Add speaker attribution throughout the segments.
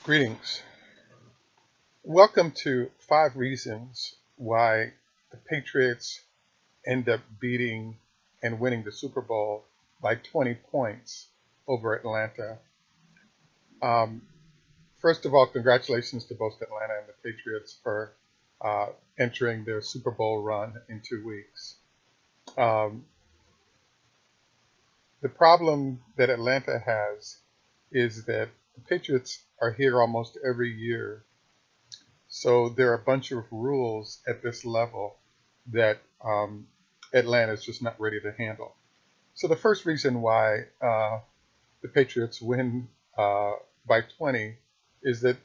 Speaker 1: Greetings. Welcome to 5 reasons why the Patriots end up beating and winning the Super Bowl by 20 points over Atlanta. Um, First of all, congratulations to both Atlanta and the Patriots for uh, entering their Super Bowl run in 2 weeks. Um, the problem that Atlanta has is that the Patriots are here almost every year. So there are a bunch of rules at this level that Atlanta is just not ready to handle. So the first reason why the Patriots win by 20 is that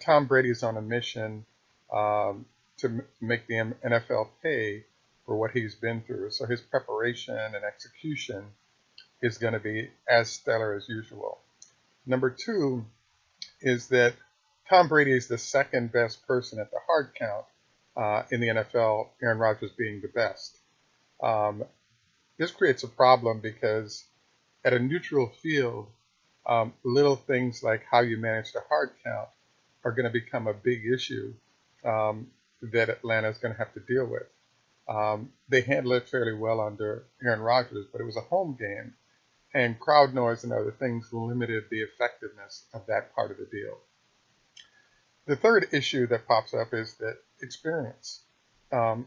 Speaker 1: Tom Brady is on a mission to make the NFL pay for what he's been through. So his preparation and execution is going to be as stellar as usual. Number two is that Tom Brady is the second best person at the hard count in the NFL, Aaron Rodgers being the best. Um, this creates a problem because at a neutral field, little things like how you manage the hard count are going to become a big issue that Atlanta is going to have to deal with. They handled it fairly well under Aaron Rodgers, but it was a home game, and crowd noise and other things limited the effectiveness of that part of the deal. The third issue that pops up is that experience. Um,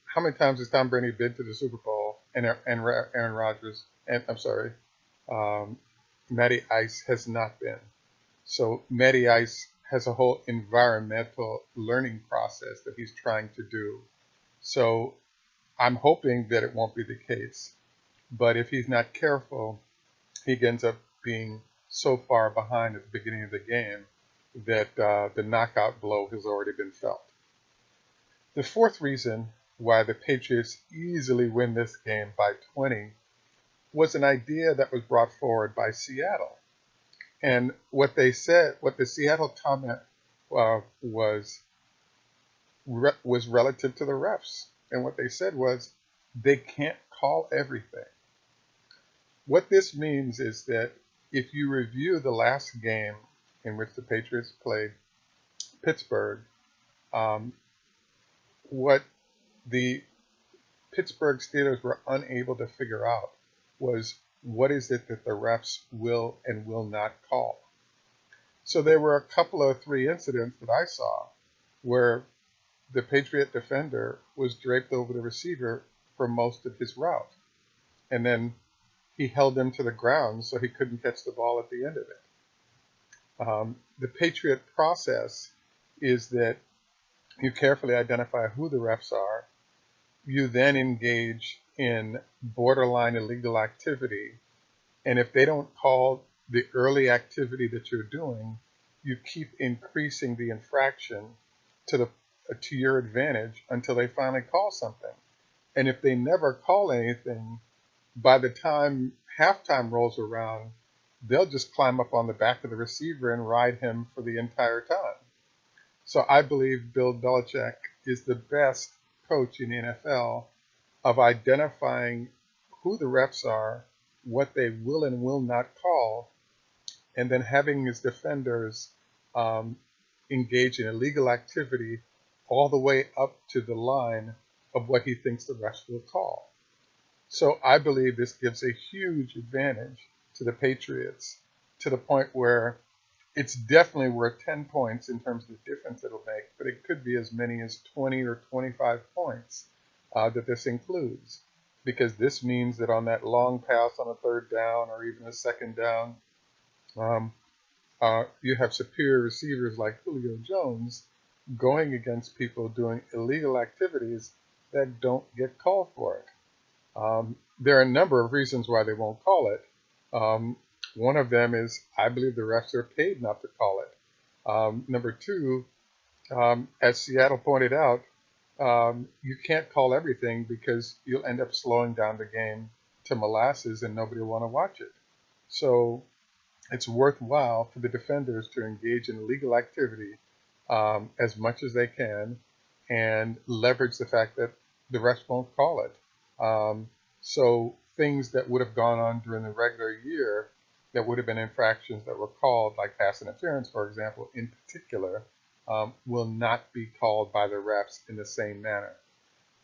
Speaker 1: how many times has Tom Brady been to the Super Bowl and Aaron Rodgers, and I'm sorry, um, Matty Ice has not been. So Matty Ice has a whole environmental learning process that he's trying to do. So I'm hoping that it won't be the case. But if he's not careful, he ends up being so far behind at the beginning of the game that the knockout blow has already been felt. The fourth reason why the Patriots easily win this game by 20 was an idea that was brought forward by Seattle. And what they said, what the Seattle comment was relative to the refs. And what they said was they can't call everything. What this means is that if you review the last game in which the Patriots played Pittsburgh, um, what the Pittsburgh Steelers were unable to figure out was what is it that the refs will and will not call. So there were a couple of three incidents that I saw where the Patriot defender was draped over the receiver for most of his route. And then he held him to the ground so he couldn't catch the ball at the end of it. The Patriot process is that you carefully identify who the refs are. You then engage in borderline illegal activity. And if they don't call the early activity that you're doing, you keep increasing the infraction to your advantage until they finally call something. And if they never call anything, by the time halftime rolls around, they'll just climb up on the back of the receiver and ride him for the entire time. So I believe Bill Belichick is the best coach in the NFL of identifying who the refs are, what they will and will not call, and then having his defenders engage in illegal activity all the way up to the line of what he thinks the refs will call. So I believe this gives a huge advantage to the Patriots to the point where it's definitely worth 10 points in terms of the difference it'll make, but it could be as many as 20 or 25 points that this includes. Because this means that on that long pass on a third down or even a second down, you have superior receivers like Julio Jones going against people doing illegal activities that don't get called for it. There are a number of reasons why they won't call it. One of them is I believe the refs are paid not to call it. Number two, as Seattle pointed out, you can't call everything because you'll end up slowing down the game to molasses and nobody will want to watch it. So it's worthwhile for the defenders to engage in illegal activity as much as they can and leverage the fact that the refs won't call it. So things that would have gone on during the regular year that would have been infractions that were called, like pass interference, for example, in particular, will not be called by the refs in the same manner.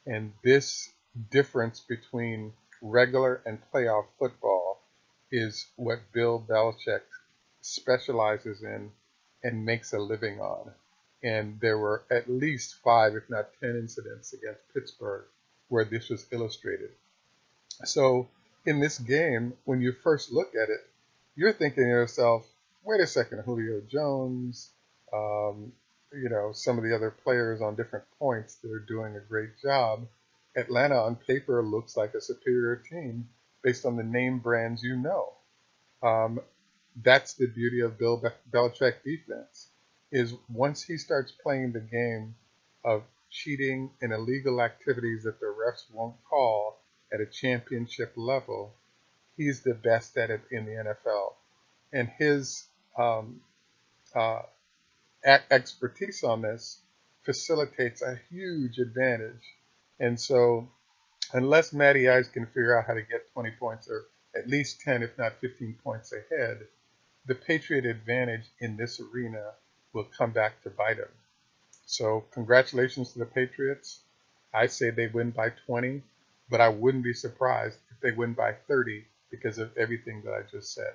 Speaker 1: And this difference between regular and playoff football is what Bill Belichick specializes in and makes a living on. And there were at least 5, if not 10 incidents against Pittsburgh where this was illustrated. So in this game, when you first look at it, you're thinking to yourself, wait a second, Julio Jones, um, some of the other players on different points, they're doing a great job. Atlanta on paper looks like a superior team based on the name brands you know. Um, that's the beauty of Bill Belichick defense, is once he starts playing the game of cheating and illegal activities that the refs won't call at a championship level, he's the best at it in the NFL. And his um, uh, expertise on this facilitates a huge advantage. And so, unless Matty Ice can figure out how to get 20 points or at least 10, if not 15 points ahead, the Patriot advantage in this arena will come back to bite him. So, congratulations to the Patriots. I say they win by 20, but I wouldn't be surprised if they win by 30 because of everything that I just said.